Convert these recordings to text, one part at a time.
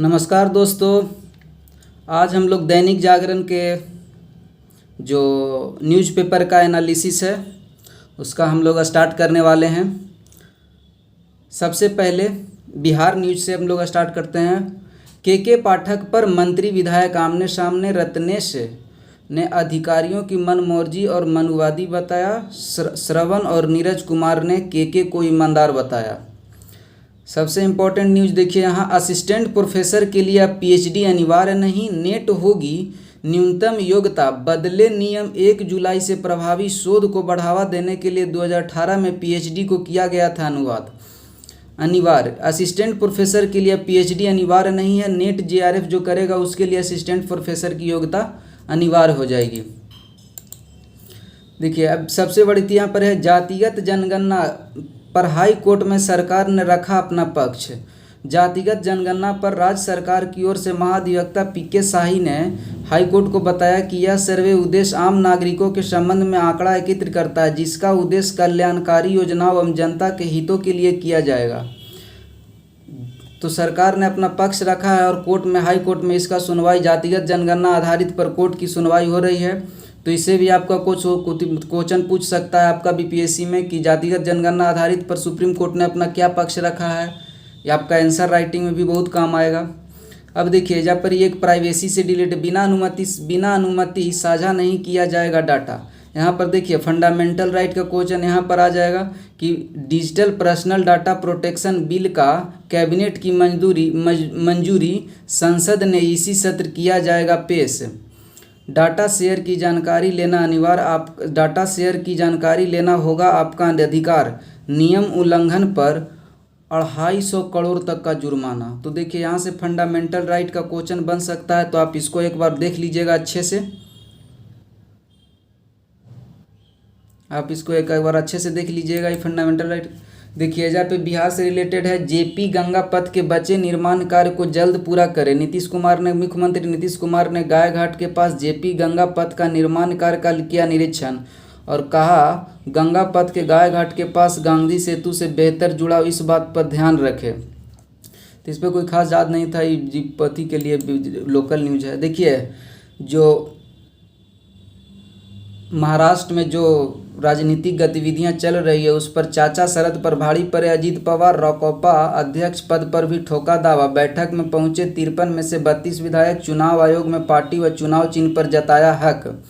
नमस्कार दोस्तों। आज हम लोग दैनिक जागरण के जो न्यूज़पेपर का एनालिसिस है उसका हम लोग स्टार्ट करने वाले हैं। सबसे पहले बिहार न्यूज़ से हम लोग स्टार्ट करते हैं। के पाठक पर मंत्री विधायक आमने सामने, रत्नेश ने अधिकारियों की मनमर्जी और मनुवादी बताया। श्रवण और नीरज कुमार ने के को ईमानदार बताया। सबसे इम्पोर्टेंट न्यूज़ देखिए यहाँ, असिस्टेंट प्रोफेसर के लिए अब पीएचडी अनिवार्य नहीं, नेट होगी न्यूनतम योग्यता। बदले नियम 1 जुलाई से प्रभावी। शोध को बढ़ावा देने के लिए 2018 में पीएचडी को किया गया था अनिवार्य। असिस्टेंट प्रोफेसर के लिए पीएचडी अनिवार्य नहीं है, नेट जेआरएफ जो करेगा उसके लिए असिस्टेंट प्रोफेसर की योग्यता अनिवार्य हो जाएगी। देखिए अब सबसे बड़ी यहाँ पर है जातिगत जनगणना पर हाई कोर्ट में सरकार ने रखा अपना पक्ष। जातिगत जनगणना पर राज्य सरकार की ओर से महाधिवक्ता पीके शाही ने हाई कोर्ट को बताया कि यह सर्वे उद्देश्य आम नागरिकों के संबंध में आंकड़ा एकत्र करता है, जिसका उद्देश्य कल्याणकारी योजनाओं एवं जनता के हितों के लिए किया जाएगा। तो सरकार ने अपना पक्ष रखा है और कोर्ट में, हाई कोर्ट में इसका सुनवाई जातिगत जनगणना आधारित पर कोर्ट की सुनवाई हो रही है। तो इससे भी आपका क्वेश्चन पूछ सकता है आपका बीपीएससी में कि जातिगत जनगणना आधारित पर सुप्रीम कोर्ट ने अपना क्या पक्ष रखा है। ये आपका आंसर राइटिंग में भी बहुत काम आएगा। अब देखिए जहाँ पर एक प्राइवेसी से रिलेटेड बिना अनुमति साझा नहीं किया जाएगा डाटा। यहाँ पर देखिए फंडामेंटल राइट का क्वेश्चन यहाँ पर आ जाएगा कि digital personal data protection bill का कैबिनेट की मंजूरी संसद ने इसी सत्र किया जाएगा पेश। डाटा शेयर की जानकारी लेना अनिवार्य। डाटा शेयर की जानकारी लेना होगा आपका अधिकार। नियम उल्लंघन पर 250 करोड़ तक का जुर्माना। तो देखिए यहाँ से फंडामेंटल राइट का क्वेश्चन बन सकता है, तो आप इसको एक बार देख लीजिएगा अच्छे से। आप इसको एक बार अच्छे से देख लीजिएगा ये फंडामेंटल राइट। देखिए जहाँ पे बिहार से रिलेटेड है, जेपी गंगा पथ के बचे निर्माण कार्य को जल्द पूरा करें। मुख्यमंत्री नीतीश कुमार ने गाय घाट के पास जेपी गंगा पथ का निर्माण कार्य का किया निरीक्षण और कहा गंगा पथ के गाय घाट के पास गांधी सेतु से बेहतर जुड़ाव, इस बात पर ध्यान रखें। तो इस पर कोई खास याद नहीं था, ये पति के लिए लोकल न्यूज है। देखिए जो महाराष्ट्र में जो राजनीतिक गतिविधियां चल रही है उस पर चाचा शरद पर भारी पड़े अजीत पवार। राकांपा अध्यक्ष पद पर भी ठोका दावा। बैठक में पहुंचे 53 में से 32 विधायक। चुनाव आयोग में पार्टी व चुनाव चिन्ह पर जताया हक।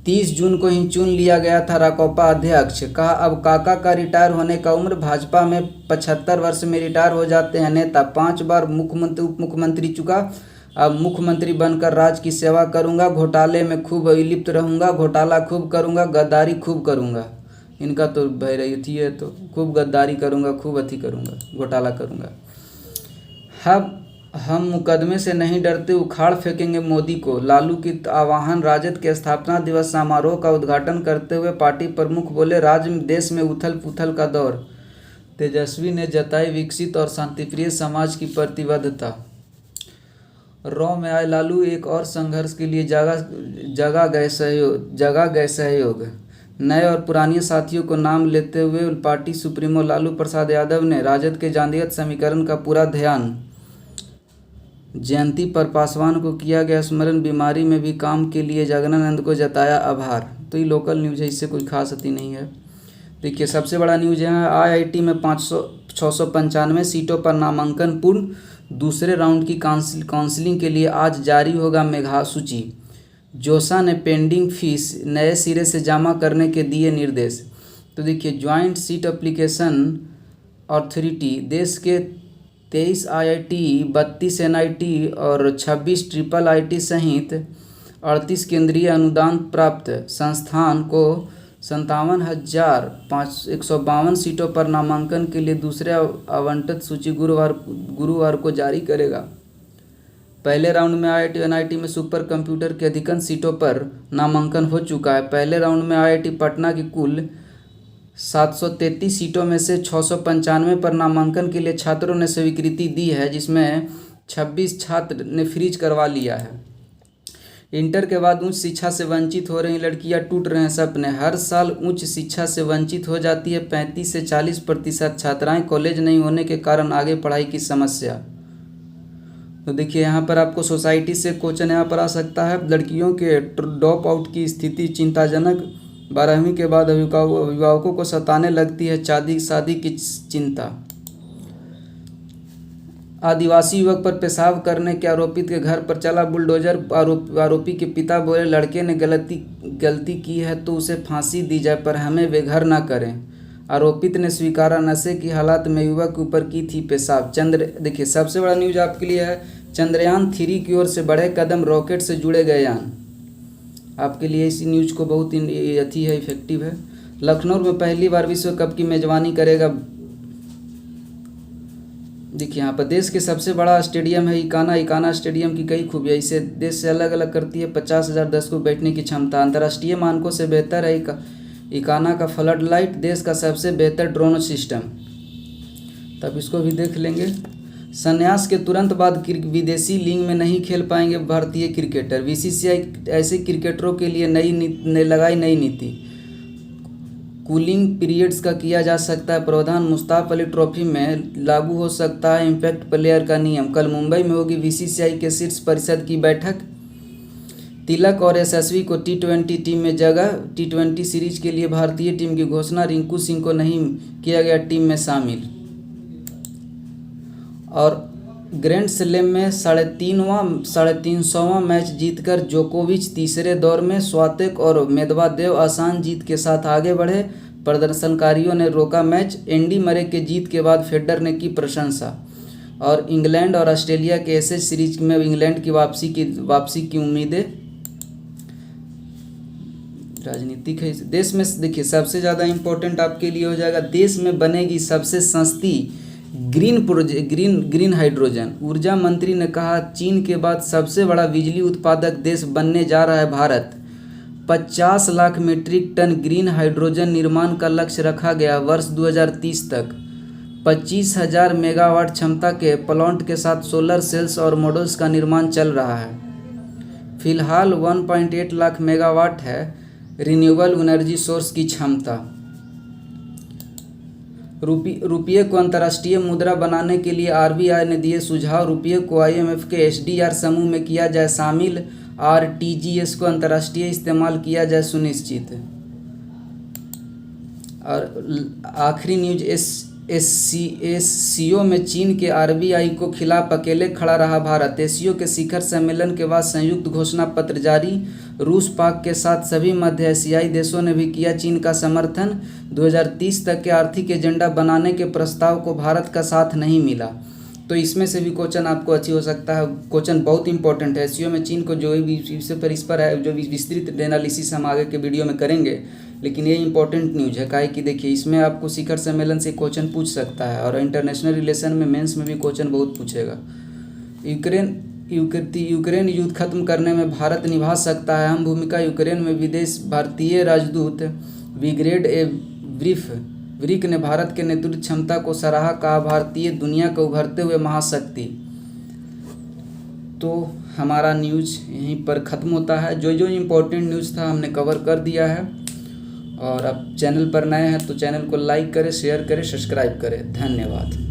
30 जून को ही चुन लिया गया था राकांपा अध्यक्ष। कहा अब काका का रिटायर होने का उम्र। भाजपा में 75 वर्ष में रिटायर हो जाते हैं नेता। 5 बार मुख्यमंत्री उप मुख्यमंत्री चुका। अब मुख्यमंत्री बनकर राज्य की सेवा करूंगा। घोटाले में खूब लिप्त रहूंगा। घोटाला खूब करूंगा, गद्दारी खूब करूंगा। इनका तो भयरथी है, तो खूब गद्दारी करूंगा, खूब अथी करूंगा, घोटाला करूंगा। हम मुकदमे से नहीं डरते, उखाड़ फेंकेंगे मोदी को। लालू की आह्वान। राजद के स्थापना दिवस समारोह का उद्घाटन करते हुए पार्टी प्रमुख बोले राज्य में देश में उथल पुथल का दौर। तेजस्वी ने जताई विकसित और शांतिप्रिय समाज की प्रतिबद्धता। रॉ में आए लालू, एक और संघर्ष के लिए जगा गए सहयोग। नए और पुराने साथियों को नाम लेते हुए पार्टी सुप्रीमो लालू प्रसाद यादव ने राजद के जातीयता समीकरण का पूरा ध्यान। जयंती पर पासवान को किया गया स्मरण। बीमारी में भी काम के लिए जगनानंद को जताया आभार। तो ये लोकल न्यूज़ है, इससे कोई खास अति नहीं है। देखिए सबसे बड़ा न्यूज़ है आईआईटी में 695 सीटों पर नामांकन पूर्ण। दूसरे राउंड की काउंसलिंग के लिए आज जारी होगा मेधा सूची। जोसा ने पेंडिंग फीस नए सिरे से जमा करने के दिए निर्देश। तो देखिए ज्वाइंट सीट एप्लीकेशन अथॉरिटी देश के 23 आईआईटी, 32 एनआईटी और 26 ट्रिपल आईटी सहित 38 केंद्रीय अनुदान प्राप्त संस्थान को 57,152 सीटों पर नामांकन के लिए दूसरे आवंटित सूची गुरुवार को जारी करेगा। पहले राउंड में आईआईटी एनआईटी में सुपर कंप्यूटर के अधिकांश सीटों पर नामांकन हो चुका है। पहले राउंड में आईआईटी पटना की कुल 733 सीटों में से 695 पर नामांकन के लिए छात्रों ने स्वीकृति दी है, जिसमें 26 छात्र ने फ्रीज करवा लिया है। इंटर के बाद उच्च शिक्षा से वंचित हो रही लड़कियां, टूट रहे हैं सपने। हर साल उच्च शिक्षा से वंचित हो जाती है 35 से 40% छात्राएं। कॉलेज नहीं होने के कारण आगे पढ़ाई की समस्या। तो देखिए यहाँ पर आपको सोसाइटी से क्वेश्चन यहाँ पर आ सकता है। लड़कियों के ड्रॉप आउट की स्थिति चिंताजनक, 12वीं के बाद अभिभावकों को सताने लगती है शादी की चिंता। आदिवासी युवक पर पेशाब करने के आरोपित के घर पर चला बुलडोजर, आरोपी के पिता बोले लड़के ने गलती की है तो उसे फांसी दी जाए पर हमें बेघर ना करें। आरोपित ने स्वीकारा नशे की हालत में युवक के ऊपर की थी पेशाब। देखिए सबसे बड़ा न्यूज आपके लिए है, चंद्रयान 3 की ओर से बड़े कदम, रॉकेट से जुड़े गए यान। आपके लिए इसी न्यूज को बहुत अच्छी है, इफेक्टिव है। लखनऊ में पहली बार विश्व कप की मेजबानी करेगा। देखिए यहाँ पर देश के सबसे बड़ा स्टेडियम है इकाना स्टेडियम की कई खूबियाँ इसे देश से अलग अलग करती है। 50,000 दर्शकों बैठने की क्षमता, अंतर्राष्ट्रीय मानकों से बेहतर है इकाना का फ्लड लाइट, देश का सबसे बेहतर ड्रोन सिस्टम। तब इसको भी देख लेंगे। संन्यास के तुरंत बाद विदेशी लीग में नहीं खेल पाएंगे भारतीय क्रिकेटर, बीसीसीआई ऐसे क्रिकेटरों के लिए लगाई नई नीति। कूलिंग पीरियड्स का किया जा सकता है प्रावधान, मुश्ताक अली ट्रॉफी में लागू हो सकता है इम्पैक्ट प्लेयर का नियम। कल मुंबई में होगी बीसीसीआई के शीर्ष परिषद की बैठक। तिलक और यशस्वी को टी20 टीम में जगह, टी20 सीरीज के लिए भारतीय टीम की घोषणा, रिंकू सिंह को नहीं किया गया टीम में शामिल। और ग्रैंड स्लैम में 350वां मैच जीतकर जोकोविच तीसरे दौर में, स्वातेक और मेदवेदेव आसान जीत के साथ आगे बढ़े। प्रदर्शनकारियों ने रोका मैच, एंडी मरे के जीत के बाद फेडरर ने की प्रशंसा। और इंग्लैंड और ऑस्ट्रेलिया के एशेज सीरीज में इंग्लैंड की वापसी की उम्मीदें। राजनीतिक है देश में। देखिए सबसे ज़्यादा इम्पोर्टेंट आपके लिए हो जाएगा, देश में बनेगी सबसे सस्ती ग्रीन हाइड्रोजन। ऊर्जा मंत्री ने कहा चीन के बाद सबसे बड़ा बिजली उत्पादक देश बनने जा रहा है Bharat. 50 lakh metric ton green hydrogen निर्माण का लक्ष्य रखा गया वर्ष 2030 तक। 25,000 मेगावाट क्षमता के प्लांट के साथ सोलर सेल्स और मॉड्यूल्स का निर्माण चल रहा है। फिलहाल 1.8 लाख मेगावाट है रिन्यूएबल एनर्जी सोर्स की क्षमता। रुपये को अंतर्राष्ट्रीय मुद्रा बनाने के लिए आरबीआई ने दिए सुझाव, रुपये को आईएमएफ के एसडीआर समूह में किया जाए शामिल, आरटीजीएस को अंतर्राष्ट्रीय इस्तेमाल किया जाए सुनिश्चित। और आखिरी न्यूज, एससीओ में चीन के आरबीआई को खिलाफ अकेले खड़ा रहा भारत। एससीओ के शिखर सम्मेलन के बाद संयुक्त घोषणा पत्र जारी, रूस पाक के साथ सभी मध्य एशियाई देशों ने भी किया चीन का समर्थन। 2030 तक के आर्थिक एजेंडा बनाने के प्रस्ताव को भारत का साथ नहीं मिला। तो इसमें से भी क्वेश्चन आपको अच्छी हो सकता है। क्वेश्चन बहुत इंपॉर्टेंट है। एससीओ में चीन को जो भी इस पर है, जो विस्तृत एनालिसिस हम आगे के वीडियो में करेंगे, लेकिन ये इंपॉर्टेंट न्यूज़ है काहे कि देखिए इसमें आपको शिखर सम्मेलन से क्वेश्चन पूछ सकता है और इंटरनेशनल रिलेशन में मेंस में भी क्वेश्चन बहुत पूछेगा। यूक्रेन युद्ध खत्म करने में भारत निभा सकता है अहम भूमिका। यूक्रेन में विदेश भारतीय राजदूत विग्रेड ब्रिक ने भारत के नेतृत्व क्षमता को सराहा, कहा भारतीय दुनिया को उभरते हुए महाशक्ति। तो हमारा न्यूज़ यहीं पर ख़त्म होता है। जो इम्पोर्टेंट न्यूज़ था हमने कवर कर दिया है। और अब चैनल पर नए हैं तो चैनल को लाइक करें, शेयर करें, सब्सक्राइब करें। धन्यवाद।